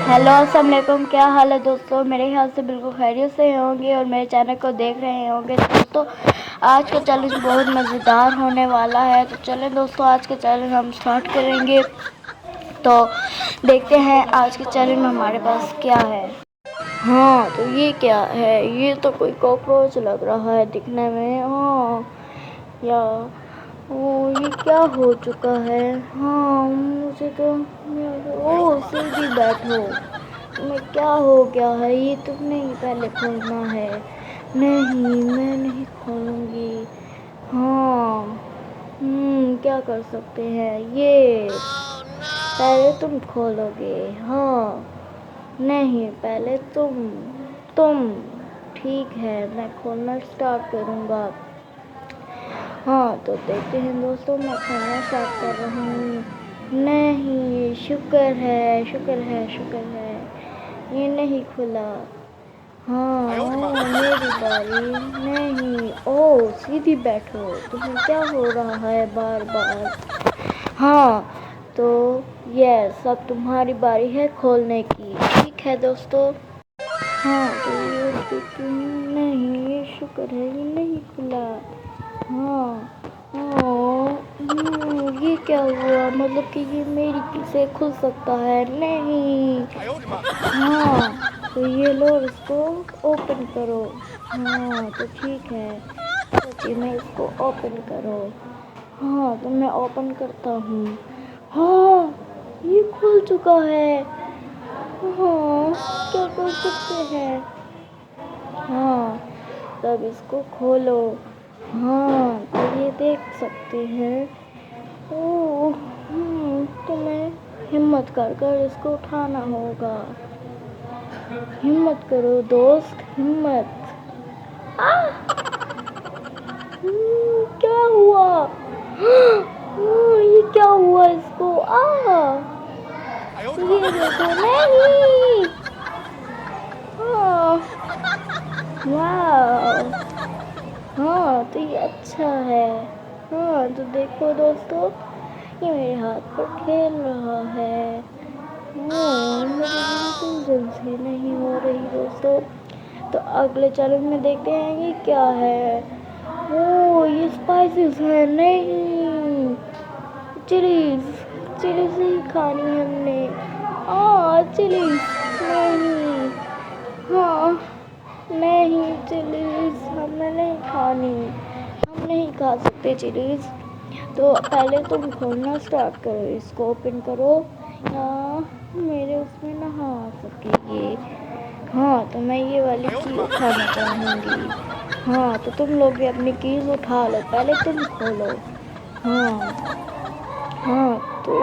Hello अस्सलाम वालेकुम, क्या हाल है दोस्तों। मेरे ख्याल से बिल्कुल खैरियत से होंगे और मेरे चैनल को देख रहे होंगे दोस्तों। आज का चैलेंज बहुत मज़ेदार होने वाला है, तो चलें दोस्तों आज का चैलेंज हम स्टार्ट करेंगे। तो देखते हैं आज के चैलेंज में हमारे पास क्या है। हाँ तो ये क्या है, ये तो कोई कॉकरोच लग रहा है दिखने में। हाँ या ये क्या हो चुका है। हाँ मुझे तो सीधी बैठो, तुम्हें क्या हो गया है, ये तुमने ही पहले खोलना है। नहीं मैं नहीं खोलूँगी। हाँ क्या कर सकते हैं, ये पहले तुम खोलोगे। हाँ नहीं पहले तुम ठीक है, मैं खोलना स्टार्ट करूँगा। हाँ तो देखते हैं दोस्तों, मैं खोलना स्टार्ट कर रहा हूँ। नहीं शुक्र है, ये नहीं खुला। हाँ मेरी बारी। नहीं सीधी बैठो, तुम्हें क्या हो रहा है बार बार। हाँ तो यस अब तुम्हारी बारी है खोलने की। ठीक है दोस्तों। हाँ तो नहीं ये शुक्र है, ये नहीं खुला। हाँ ये क्या हुआ, मतलब कि ये मेरी से खुल सकता है नहीं। हाँ तो ये लो इसको ओपन करो। हाँ तो ठीक है, सोचिए मैं इसको ओपन करो। हाँ तो मैं ओपन करता हूँ। हाँ ये खुल चुका है। हाँ क्या कर सकते हैं। हाँ तब इसको खोलो। हाँ तो ये देख सकते हैं। तुम्हें हिम्मत कर इसको उठाना होगा। हिम्मत करो दोस्त, हिम्मत। क्या हुआ। ये क्या हुआ इसको। ये देखो नहीं। वाह हाँ तो ये अच्छा है। हाँ तो देखो दोस्तों, ये मेरे हाथ पर खेल रहा है। मुझे बिल्कुल जल्दी नहीं हो रही दोस्तों। तो अगले चैलेंज में देखते हैं ये क्या है। ये स्पाइसेस है। नहीं चिलीज ही खानी है हमने। चिलीज नहीं। हाँ नहीं चिलीज हमें नहीं खानी, हम नहीं खा सकते चिलीज। तो पहले तुम खोलना स्टार्ट करो, इसको ओपन करो। मेरे उसमें ना आ सकेगी। हाँ तो मैं ये वाली की उठाना चाहूँगी। हाँ तो तुम लोग भी अपनी कीज उठा लो, पहले तुम खोलो। हाँ तो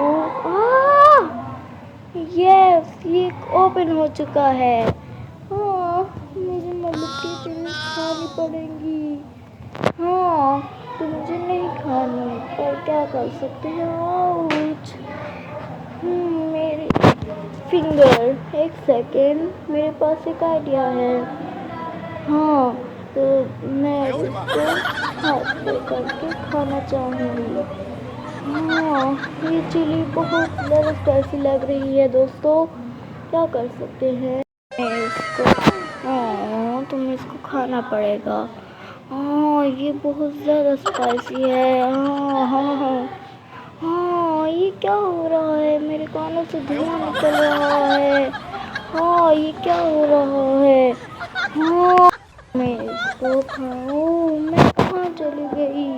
यस ये ओपन हो चुका है। मुझे मलटी चिलीज खानी पड़ेंगी। हाँ तो मुझे नहीं खानी, पर क्या कर सकते हैं। मेरी फिंगर, एक सेकेंड, मेरे पास एक आइडिया है। हाँ तो मैं इसको हाथ पे करके खाना चाहूँगी। ये चिली बहुत ज़्यादा स्पाइसी लग रही है दोस्तों, क्या कर सकते हैं इसको। तुम्हें इसको खाना पड़ेगा। ये बहुत ज़्यादा स्पाइसी है। ये क्या हो रहा है, मेरे कानों से धुआं निकल रहा है। ये क्या हो रहा है। मैं इसको खाऊं, मैं कहाँ चली गई।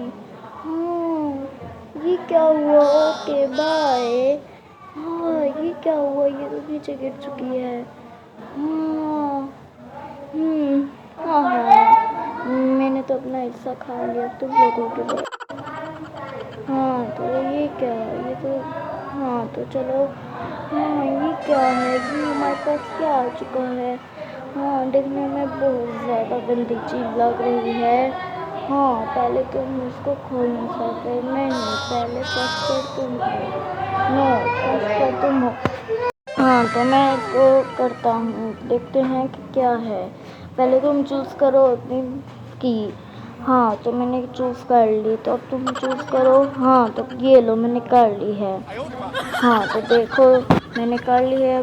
ये क्या हुआ। Okay bye. ये क्या हुआ, ये तो नीचे गिर चुकी है। मैंने तो अपना हिस्सा खा लिया, तुम लोगों के लिए। तो ये क्या, ये तो तो चलो। ये क्या है, ये हमारे पास क्या आ चुका है। देखने में बहुत ज़्यादा गंदी चीज़ लग रही है। पहले तुम इसको खोल नहीं सकते। नहीं पहले फर्स्ट पर तुम हो। फर्स्ट पर तुम हो। तो मैं इसको करता हूँ, देखते हैं कि क्या है। पहले तुम चूज़ करो अपनी की। तो मैंने चूज़ कर ली, तो अब तुम चूज़ करो। तो ये लो मैंने कर ली है। तो देखो मैंने कर ली है।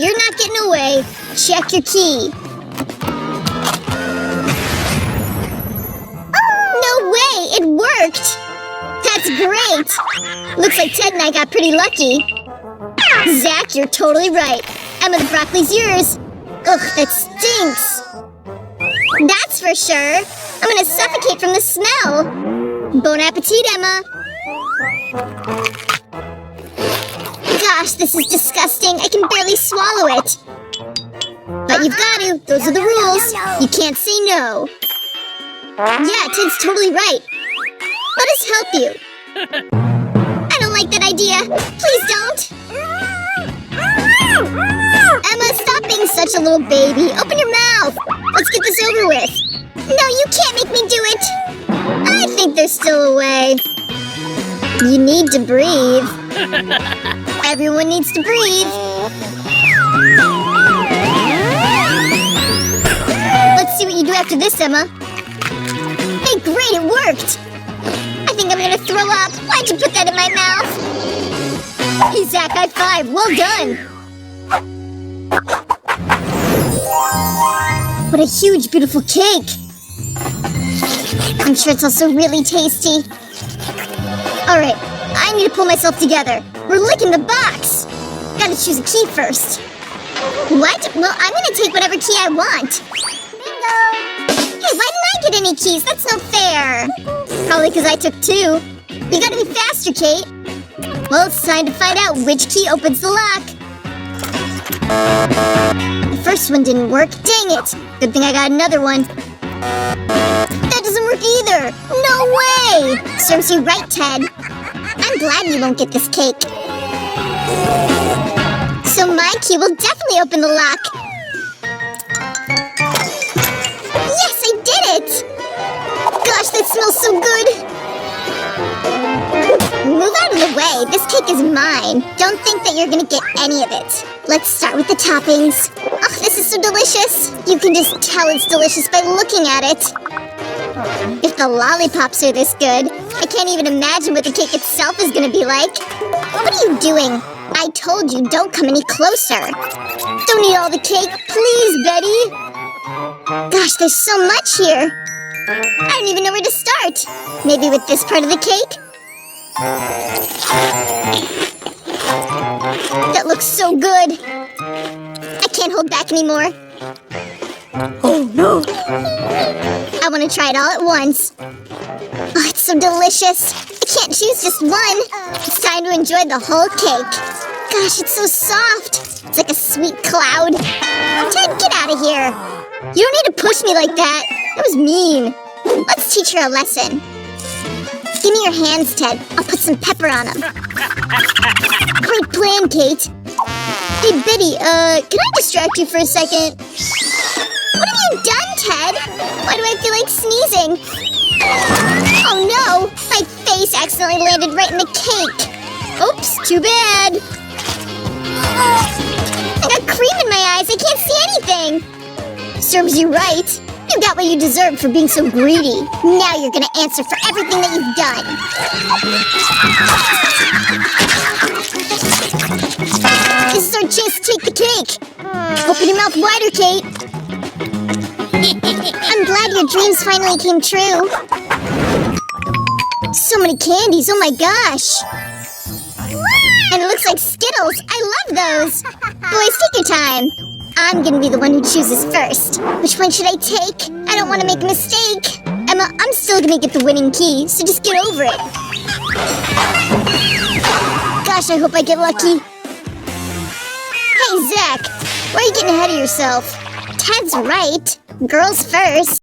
you're not getting away. Check your key. No way, it worked. That's great. Looks like Ted and I got pretty lucky. Zach, you're totally right. Emma, the broccoli's yours. Ugh, that stinks. That's for sure. I'm gonna suffocate from the smell. Bon appetit, Emma. Gosh, this is disgusting. I can barely swallow it. But you've got to. Those are the rules. You can't say no. Yeah, Ted's totally right. Let us help you. I don't like that idea. Please don't. Emma, stop being such a little baby. Open your mouth. Let's get this over with. No, you can't make me do it. I think there's still a way. You need to breathe. Everyone needs to breathe. Let's see what you do after this, Emma. Hey, great, it worked. I think I'm gonna throw up. Why'd you put that in my mouth? Hey, Zach, high five. Well done. What a huge, beautiful cake. I'm sure it's also really tasty. All right, I need to pull myself together. We're licking the box. Gotta choose a key first. What? Well, I'm gonna take whatever key I want. Bingo! Hey, why didn't I get any keys? That's not fair. Probably because I took 2. You gotta be faster, Kate. Well, it's time to find out which key opens the lock. The first one didn't work. Dang it. Good thing I got another one. That doesn't work either. No way. Serves you right, Ted. I'm glad you won't get this cake. So my key will definitely open the lock. Yes, I did it! Gosh, that smells so good. Move out of the way. This cake is mine. Don't think that you're gonna get any of it. Let's start with the toppings. Oh, this is so delicious. You can just tell it's delicious by looking at it. If the lollipops are this good, I can't even imagine what the cake itself is gonna be like. What are you doing? I told you, don't come any closer. Don't eat all the cake, please, Betty. Gosh, there's so much here. I don't even know where to start. Maybe with this part of the cake? That looks so good. I can't hold back anymore. Oh no! I want to try it all at once. Oh, it's so delicious. I can't choose just one. It's time to enjoy the whole cake. Gosh, it's so soft. It's like a sweet cloud. Ted, get out of here. You don't need to push me like that. That was mean. Let's teach her a lesson. Give me your hands, Ted. I'll put some pepper on them. Great plan, Kate. Hey, Betty, can I distract you for a second? What have you done, Ted? Why do I feel like sneezing? Oh no! My face accidentally landed right in the cake. Oops, too bad. I got cream in my eyes. I can't see anything. Serves you right. You got what you deserve for being so greedy. Now you're gonna answer for everything that you've done. This is our chance to take the cake. Open your mouth wider, Kate. I'm glad your dreams finally came true. So many candies, oh my gosh. And it looks like Skittles. I love those. Boys, take your time. I'm gonna be the one who chooses first. Which one should I take? I don't want to make a mistake. Emma, I'm still gonna get the winning key, so just get over it. Gosh, I hope I get lucky. Hey, Zach, why are you getting ahead of yourself? Ted's right. Girls first.